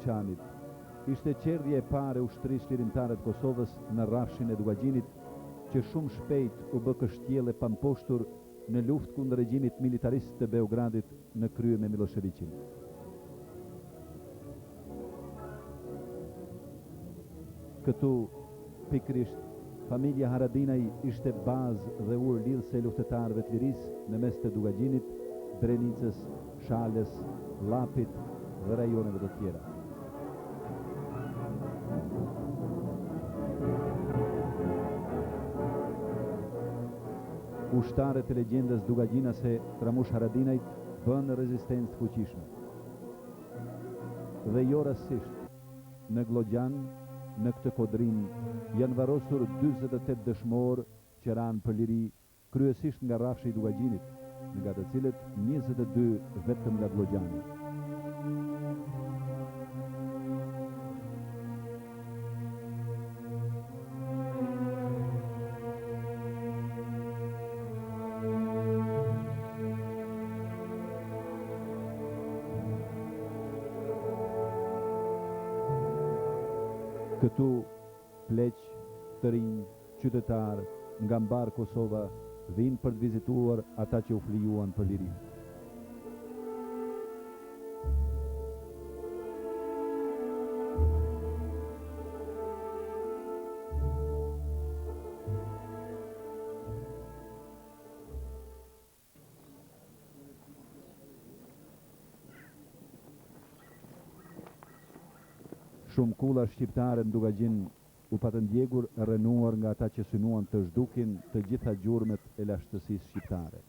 Veçanit. Ishte qerdhja e parë e ushtrisë lirimtare të Kosovës në rrafshin e Dugagjinit, që shumë shpejt u bë kështjellë e pamposhtur në luftë kundër regjimit militarist të Beogradit në krye me Miloševićin. Këtu, pikrisht, familja Haradinaj ishte bazë dhe ur lidhse e luftëtarëve të lirisë në mes të Dugagjinit, Drenicës, Shalës, Llapit dhe rajoneve të tjera. Ushtarët e legjendës dugagjinase Ramush Haradinajt bënë rezistencë të fuqishme. Dhe jo rastësisht, në Glogjan, në këtë kodrin, janë varrosur 48 dëshmorë që ranë për liri, kryesisht nga rrafshi i Dugagjinit, nga të cilët 22 vetëm nga Glogjani. Këtu, pleq, të rinj, qytetar, nga mbar Kosova, vinë për të vizituar ata që u flijuan për liri. Shumë kulla shqiptare në Dugagjin u patën ndjegur rënuar nga ata që synuan të zhdukin të gjitha gjurmet e lashtësisë shqiptare.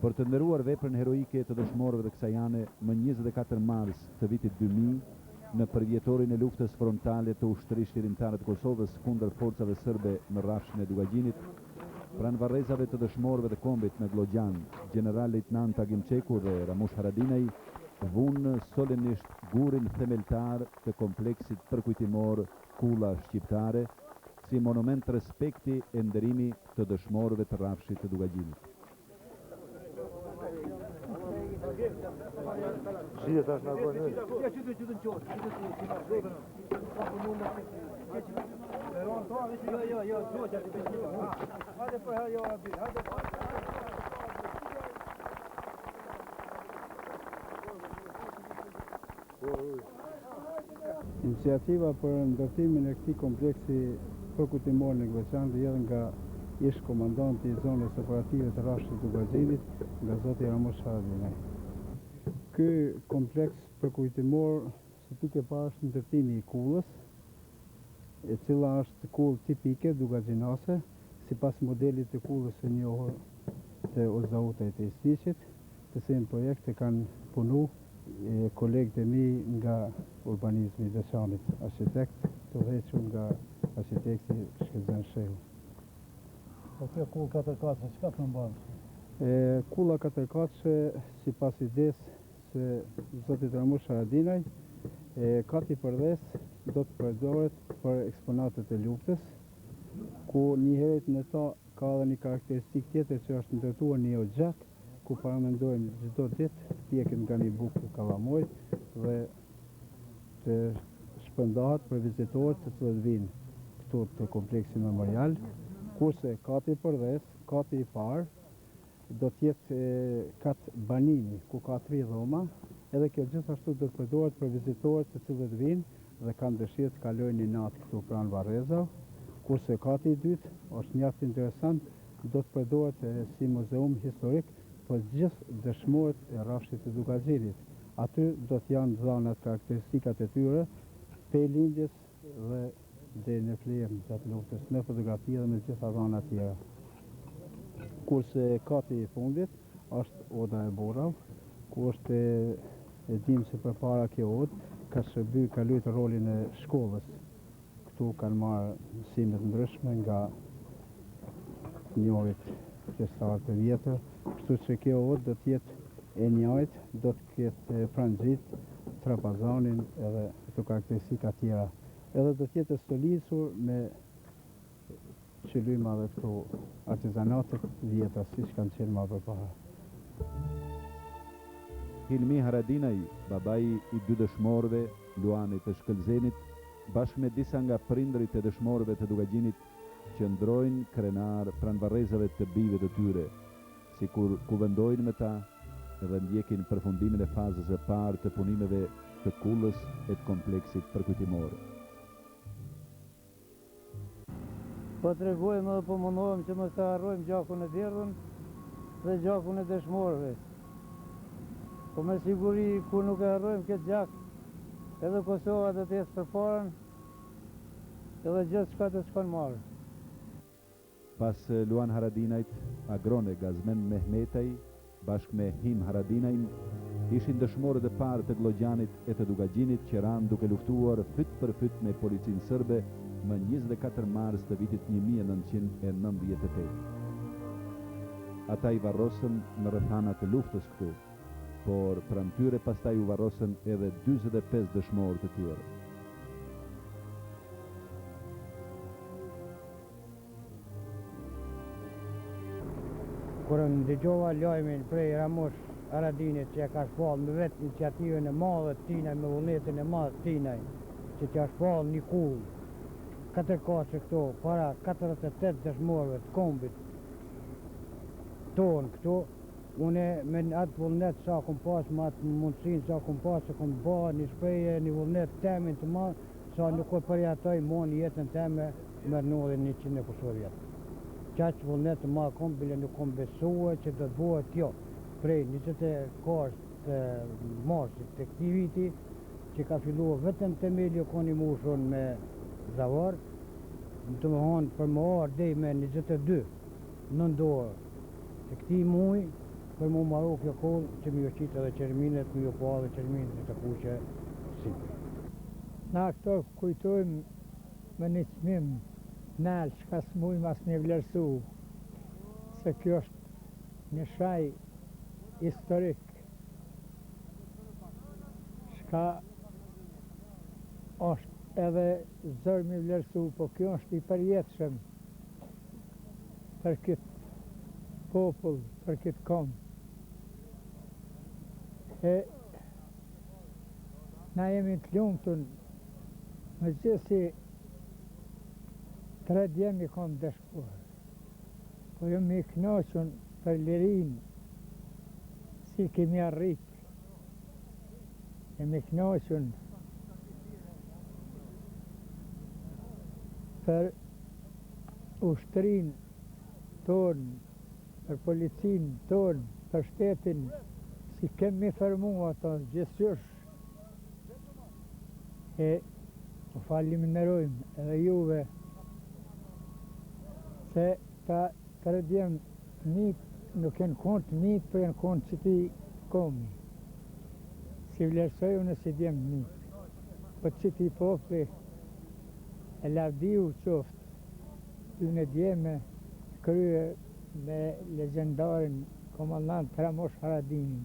Për të ndëruar veprën heroike të dëshmorëve të kësaj ane, më 24 mars të vitit 2000, në përvjetorin e luftës frontale të ushtrisë lirimtare të Kosovës kundër forcave serbe në rrafshin e Dugagjinit, pranë varrezave të dëshmorëve të kombit në Glogjan, general lejtnant Agim Çeku dhe Ramush Haradinaj vunë solenisht gurin themeltar të kompleksit përkujtimor Kulla Shqiptare, si monument respekti e nderimi të dëshmorëve të rrafshit të Dugagjinit. Iniciativa për ndërtimin e këtij kompleksi përkujtimor në Glogjan vjen nga ish komandanti i zonës operative të rrafshit të Dugagjinit, nga zoti Ramush Haradinaj. Ky kompleks përkujtimor së pike parë është ndërtimi i kullës, e cila është kullë tipike dugagjinase, sipas modelit të kullës së njohur të Ozautaj të Istiqit, të cilin projekte kanë punu kolegët e mi nga urbanizmi i Veçanit, architekt të udhëhequr nga architekti Shkëlqen Shehu. Po kjo kullë 4-4, çka përmban? Kulla 4-4, sipas idesë së zotit Ramush Haradinaj, kati përdes do të përdoret për eksponatet e luftës, ku njëherët në ta ka edhe një karakteristik tjetër që është ndërtuar një oxhak, ku paramendojmë çdo ditë pjekën nga një bukë kalamojt dhe të shpërndahet për vizitorët të cilët vinë këtu te kompleksi memorial, kurse kati përdes, kati i parë, do të jetë kat banimi, ku ka 3 dhoma, edhe kjo gjithashtu do të përdoret për vizitorët të cilët vinë dhe kanë dëshirë të kalojnë një natë këtu pranë Varrezave, kurse kati i dytë është mjaft interesant, do të përdoret si muzeum historik për gjithë dëshmorët e rrafshit të Dugagjinit. Aty do të janë dhënat karakteristikat e tyre, prej lindjes dhe deri në flerim gjatë luftës, në fotografi dhe me gjitha dhënat tjera. Kurse kati i fundit është Oda e Borrav, ku është e dim se përpara kjo odë ka shërby, ka luajtur rolin e shkollës. Këtu kanë marrë mësime të ndryshme nga njohit qytetarë të vjetër, kështu që kjo odë do të jetë e njëjtë, do të ketë franxhit, trapazanin edhe këto karakteristika tjera. Edhe do të jetë stolisur me qëllyma dhe këto artizanatet vjetra, siç kanë qenë më përpara. Hilmi Haradinaj, babai I 2 dëshmorëve, Luanit të Shkëlzenit, bashkë me disa nga prindrit e dëshmorëve të Dugagjinit, qëndrojnë krenar pranë varrezave të bijve të tyre, sikur kuvendojnë me ta dhe ndjekin përfundimin e fazës së parë të punimeve të kullës e të kompleksit përkujtimor. Po tregojmë dhe po mundohem që mos të harrojmë gjakun e derdhën dhe gjakun e dëshmorëve. Po me siguri ku nuk e harrojmë këtë gjak, edhe Kosova do të jetë përpara edhe gjithë çka të shkon marrë. Pas Luan Haradinajt, Agrone Gazmen Mehmetaj, bashkë me Him Haradinajn, ishin dëshmorët e parë të Glogjanit e të Dugagjinit që ranë duke luftuar fyt për fyt me policinë sërbe më 24 mars të vitit 1998. Ata I varrosën në rrethana të luftës këtu, por pranë tyre pastaj u varrosën edhe 45 dëshmorë të tjerë. Kur ndëgjova lajmin prej Ramush Haradinit që ka shpall me vetë iniciativën e madhe të tinaj, me vullnetin e madh të tinaj, që t'ja shpall një kull, 4 kace këto, para 48 dëshmorëve të kombit tonë këtu, une me atë vullnet sa kom pas, me atë mundësin sa kom pas, se kom ba një shpreje, një vullnet temin të madh, sa nuk e përjatoj mon jetën teme me rnodhin 100 e kusur vjetë. Qaq vullnet të ma kom, bile nuk kom besua që do të bëhet kjo. Prej 24 të marsit të këtij viti, që ka filluar vetëm temeli u koni mushon me zavar, të më honë për më arë dhej me 22 nëndorë të këtij muj, për më marru kjo kohë që mi o qitë edhe qerminet, mi o pa dhe qerminet të kuqe si. Na këto kujtojmë me një qmim nalë që ka s'mujmë as një vlerësu, se kjo është një shaj historik, shka është edhe zërë mi vlerësu, po kjo është I përjetëshëm për këtë popull, për këtë kom. E na jemi të lumtun, me gjithë si 3 djemi kom dëshkuar, po jemi I knoqën për lirin, si kemi arrit, jemi knoqën për ushtrin ton, për policin ton, për shtetin, si kemi fermu ato gjithësysh, e u faliminderojmë edhe juve, se ta 3 djem mit nuk e në kont mit, për e në kont që ti komi. Si vlerësoj unë si djem mit. Po që ti popli e lavdiu qoftë, ty në djeme krye me legendarin komandant Ramush Haradinin.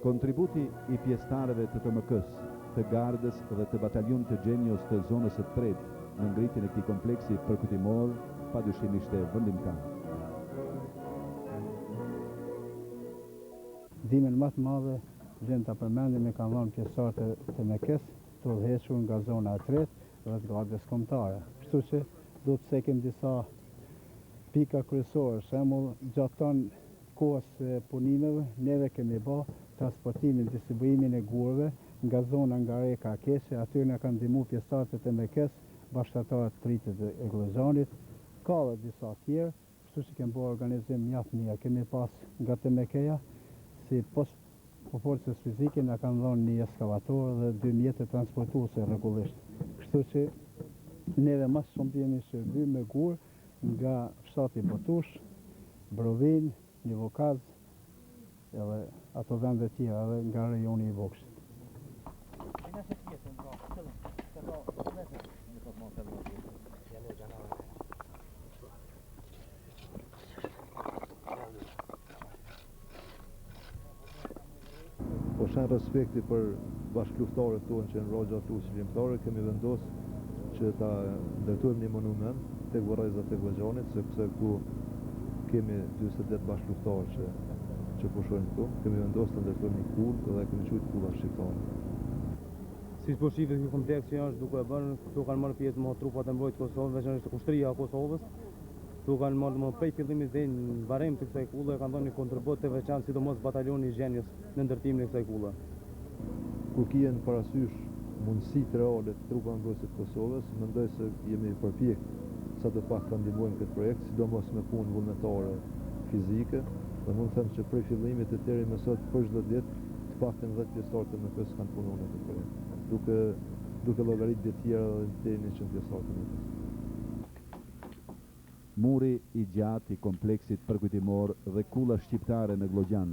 Kontributi I pjesëtarëve të TMK-s, të Gardës dhe të batalionit të Gjenios të zonës së tretë në ngritjen e këtij kompleksi përkujtimor padyshim ishte vendimtar. Ndihmën më të madhe vlen ta përmendim e kanë dhënë pjesëtarët e TMK-s të udhëhequr nga zona e tretë dhe të Gardës kombëtare. Kështu që do të cekim disa pika kryesore, shembull gjatë ton kohës punimeve neve kemi bë transportimin, distribuimin e gurëve nga zona nga Reka Keshe, aty na kanë ndihmuar pjesëtarët e TMK-s, bashkëtarët të rritit e Glozanit, ka dhe disa tjerë, kështu që kemi bërë organizim mjaft mirë. Kemi pas nga TMK-ja, si post po forcës fizike na kanë dhënë një eskavator dhe 2 mjete transportuese rregullisht. Kështu që neve më shumë jemi shërby me gur nga fshati Botush, Brovin, Njivokaz, edhe ato vende tjera edhe nga rejoni I Vokshit. Po shen respekti për bashkëlufttarët tonë që në rrogja tu qëllimtare, kemi vendosur që ta ndërtojmë një monument tek varrezat e Glogjanit, sepse këtu kemi 48 bashkëlufttarë që pushojnë këtu, kemi vendosur të ndërtojmë një kullë dhe kemi quajtur kulla shqiptare. Si po shifet ky kompleks që është duke bërë, këtu kanë marrë pjesë më trupat e mbrojtjes Kosovës, veçanërisht kushtria e Kosovës. Këtu kanë marrë më prej fillimit deri në barem të kësaj kulle, kanë dhënë një kontribut të veçantë, sidomos batalioni i Zhenjës në ndërtimin e kësaj kulle. Kur kihen parasysh mundësitë reale të trupa mbrojtëse të Kosovës, mendoj se jemi përpjekë sa të pak të ndihmojmë këtë projekt, sidomos me punë vullnetare fizike, dhe mund të them që prej fillimit e deri më sot për çdo ditë të paktën 10 pjesëtarë të MK-s kanë punuar në këtë projekt, duke llogaritë të tjera dhe deri në 100 pjesëtarë të MK-s. Muri i gjatë i kompleksit përkujtimor dhe kulla shqiptare në Glogjan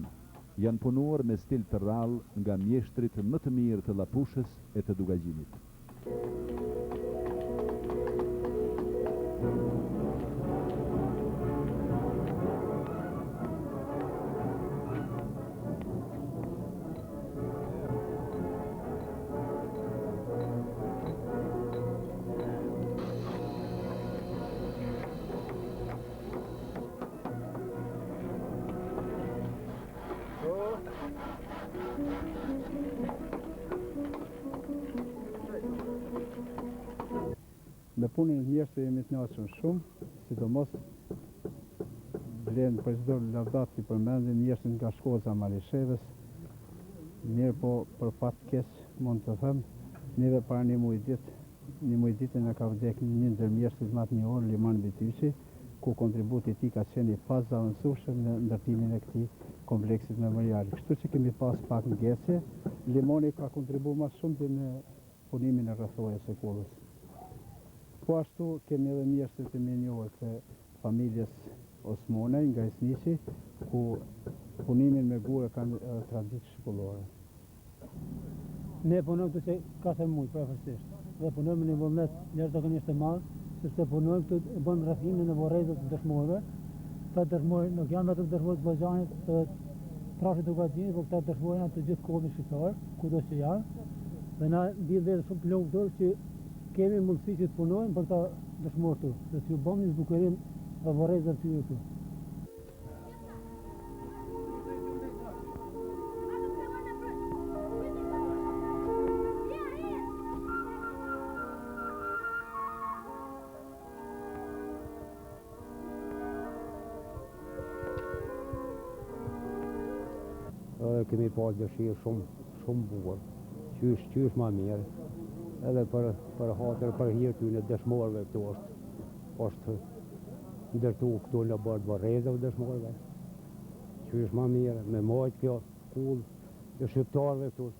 janë punuar me stil të rrallë nga mjeshtrit më të mirë të Lapushës e të Dugagjinit. Me punën e mjeshtrit jemi të kënaqur shumë, sidomos vlen për çdo lavdat që përmendim mjeshtrin nga Shkoza Malishevës. Mirë po për fat keq mund të them, neve para një muj ditë na ka vdekë një ndër mjeshtrit më të njohur, Liman Bityçi, ku kontributi i tij ka qenë i fazavendësueshëm në ndërtimin e këtij kompleksit memorial. Kështu që kemi pas pak ngjese, Limoni ka kontribuar më shumë në punimin e rrethojës së kullës. Po ashtu kemi edhe mjeshtrit e njohur të familjes Osmonaj nga Isniqi, ku punimin me gurë kanë traditë shkollore. Ne punojmë këtu që 4 muaj profesionalisht dhe punojmë në një vullnet jashtëzakonisht të madh, sepse punojmë këtu e bën rrethimin e vorrezës të dëshmorëve. Këta dëshmorë nuk janë ato dëshmorë të Ballxhanit, të trashit të Dugagjinit, por këta dëshmorë janë të gjithë kohës shqiptar, kudo që janë. Dhe na bie vetë shumë të lumtur që kemi mundësi që të punojmë për këta dëshmorë këtu, dhe t'ju bëmë një zbukurim dhe vorrezën të ju këtu. Kemi pas dëshirë shumë bukur, qysh ma mirë, edhe për hatër, për hirë ty në dëshmorëve këtu është ndërtu këtu në bërë vorrezëve dëshmorëve, qysh ma mirë, me majtë kjo kullë të shqiptarëve këtu.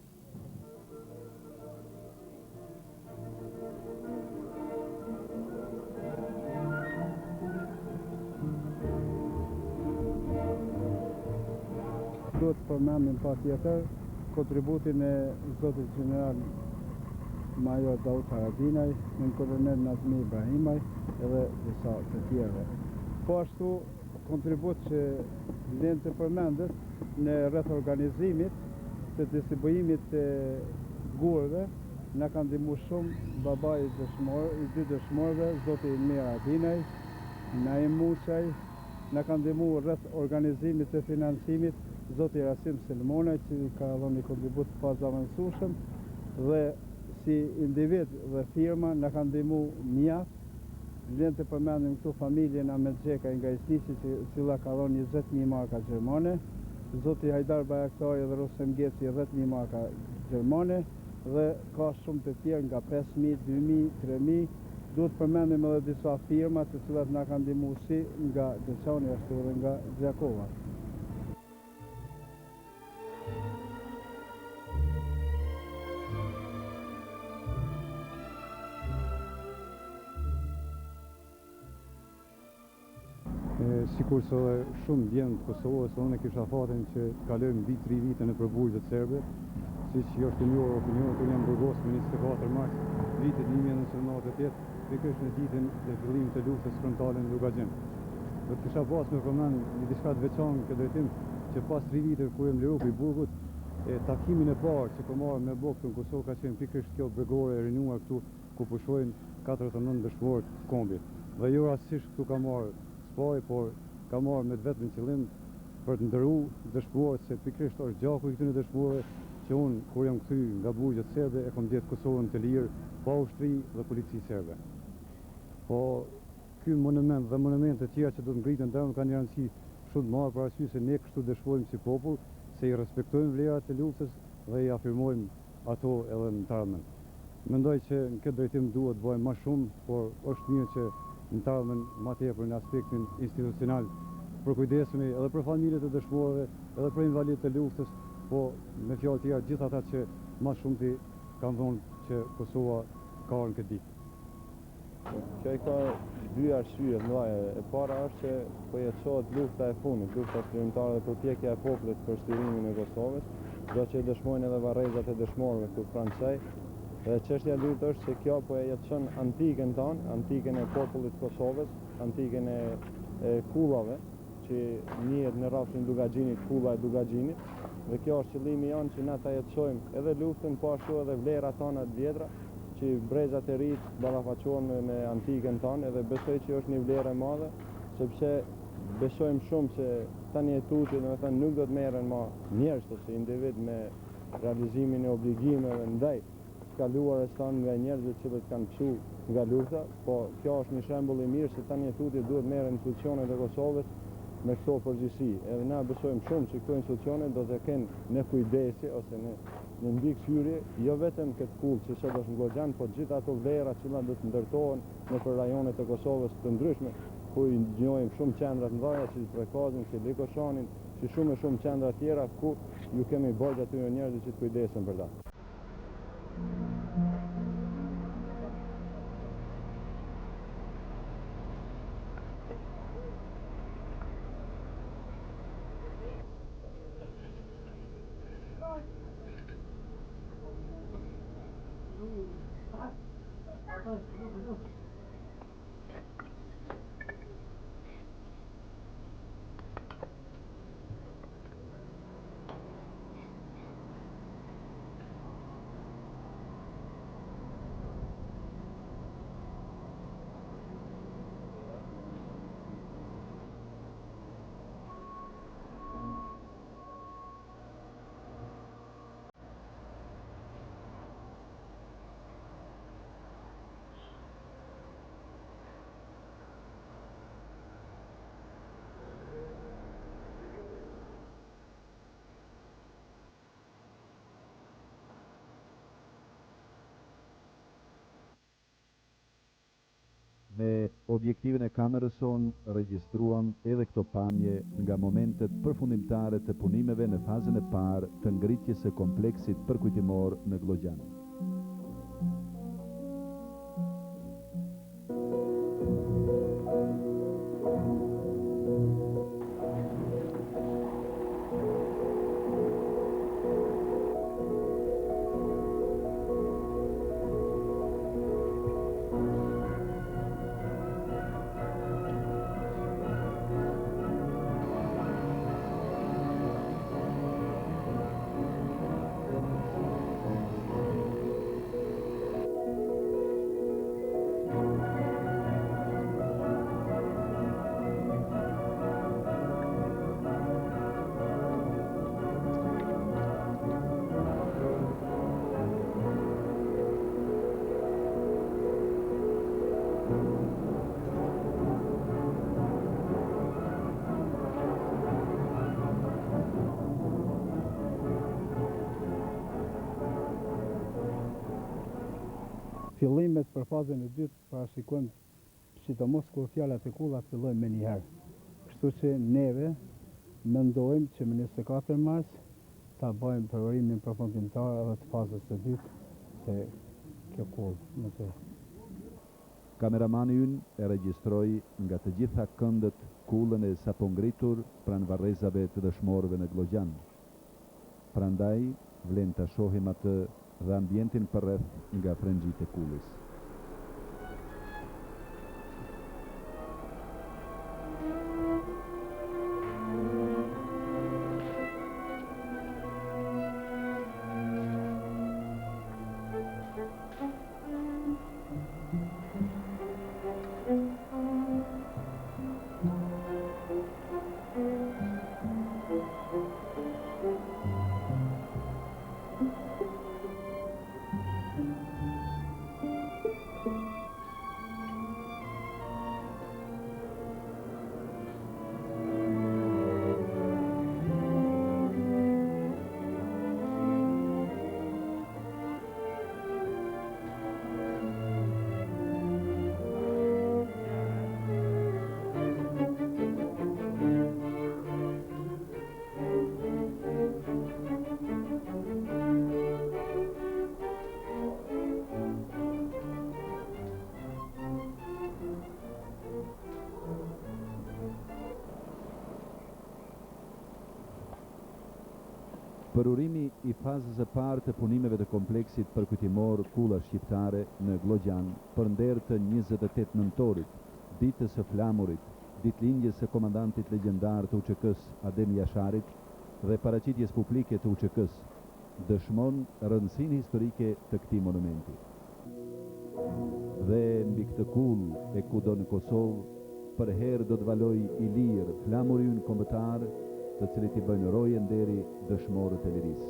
Duhet të përmendim pa tjetër kontributin e Zotit General Major Daud Haradinaj, nën kolonel Nazmi Ibrahimaj edhe disa të tjerëve. Po ashtu kontribut që vlen të përmendet në rreth organizimit të distribuimit të gurëve, na kanë ndihmuar shumë babai i dy dëshmorëve, Zoti Ilmir Haradinaj, Naim Muçaj, na kanë ndihmuar rreth organizimit të financimit Zoti Rasim Selmonaj, që ka dhënë një kontribut fazavendësueshëm, dhe si individ dhe firma na kanë ndihmuar mjaft. Vlen të përmendim këtu familjen Ahmedxheka nga Isniqi, e cila ka dhënë 20.000 marka gjermane, Zoti Hajdar Bajaktari dhe Rosem Geci 10.000 marka gjermane, dhe ka shumë të tjerë nga 5.000, 2.000, 3.000. Duhet përmendim edhe disa firma të cilat na kanë ndihmuar si nga Deçani ashtu edhe nga Gjakova. Sikur se shumë djemë të Kosovës, unë kisha fatin që të kalojmë 3 vite në burgjet serbe, siç është e njohur opinioni, unë jam burgos me 24 mars vitit 1998, pikërisht në ditën e fillimit të luftës frontale në Dugagjin. Do të kisha pas me përmend një diçka të veçantë këtë drejtim, që pas 3 viteve kur jam liru prej burgut, takimin e parë që po marrëm me BOK në Kosovë ka qenë pikërisht kjo bregore e rinuar këtu, ku pushojnë 49 dëshmorë të kombit. Dhe jo rastësisht këtu ka marrë spoj, por ka marrë me vetëm qëllim për të ndërru dëshmorët, se pikrisht është gjaku i këtyre dëshmorëve që unë, kur jam kthy nga burgjet serbe, e kom ndjetë Kosovën të lirë, pa ushtri dhe polici serbe. Po, ky monument dhe monumente të tjera që do të ngriten ndërmjet kanë një rëndësi shumë të madhe për arsye se ne kështu dëshmojmë si popull se i respektojmë vlerat e luftës dhe i afirmojmë ato edhe në të ardhmen. Mendoj që në këtë drejtim duhet të bëjmë më shumë, por është mirë që në të ardhmen më tepër në aspektin institucional përkujdesemi edhe për familjet e dëshmorëve, edhe për invalidët e luftës, po me fjalë tjera gjithë ata që më shumti kanë thonë që Kosova ka në këtë ditë. Kjo ka dy arsye të mëdha. E para është që po jetësohet lufta e fundit, lufta shkrimtare dhe përpjekja e popullit për shtirimin e Kosovës, do që dëshmojnë edhe varrezat e dëshmorëve këtu pranë. Dhe çështja e dytë është se kjo po e jetëson antikën tonë, antikën e popullit të Kosovës, antikën e kullave, që njihet në rrafshin Dugaxhinit, kulla e Dugaxhinit, dhe kjo është qëllimi jonë që na ta jetësojmë edhe luftën, po ashtu edhe vlerat tona të vjetra, që brezat e ri ballafaqohen me antikën tonë, edhe besoj që është një vlerë e madhe, sepse besojmë shumë se tani tuti, domethënë nuk do të merren më njerëz ose individ me realizimin e obligimeve ndaj kaluarës tonë nga njerëzit që kanë psu nga lufta, po kjo është një shembull i mirë se tani tuti duhet merren institucionet e Kosovës me këto përgjegjësi. Edhe na besojmë shumë se këto institucione do të kenë në kujdesi ose në mbikëqyrje, jo vetëm këtë kullë që sot është në Goxhan, po gjithë ato vlera që do të ndërtohen në rajonet e Kosovës të ndryshme, ku i njohim shumë qendra të mëdha, si Prekazin, si Likoshanin, si shumë qendra tjera ku ju kemi bërë atyre njerëzve që të kujdesen për ta. Me objektivin e kamerës sonë regjistruam edhe këto pamje nga momentet përfundimtare të punimeve në fazën e parë të ngritjes së kompleksit përkujtimor në Glogjan. Fillimet për fazën e dytë parashikojmë sidomos kur fjalat e kullat fillojnë me njëherë. Kështu që neve mendojmë që më 24 mars ta bëjmë përvorimin përfundimtar edhe të fazës së dytë të kjo kullë. Kameramani ynë e regjistroi nga të gjitha këndët kullën e sapo ngritur pranë varrezave të dëshmorëve në Glogjan. Prandaj vlen ta shohim atë dhe ambientin përreth nga frengjitë e kullës. Përurimi i fazës së parë të punimeve të kompleksit përkujtimor Kulla Shqiptare në Glogjan për nder të 28 nëntorit, ditës së flamurit, ditëlindjes së komandantit legjendar të UÇK-s Adem Jasharit dhe paraqitjes publike të UÇK-s, dëshmon rëndësinë historike të këtij monumenti. Dhe mbi këtë kull e kudo në Kosovë, për herë do të valoj i lirë flamuri ynë kombëtar, të cilit i bëjnë roje nderi dëshmorët e lirisë.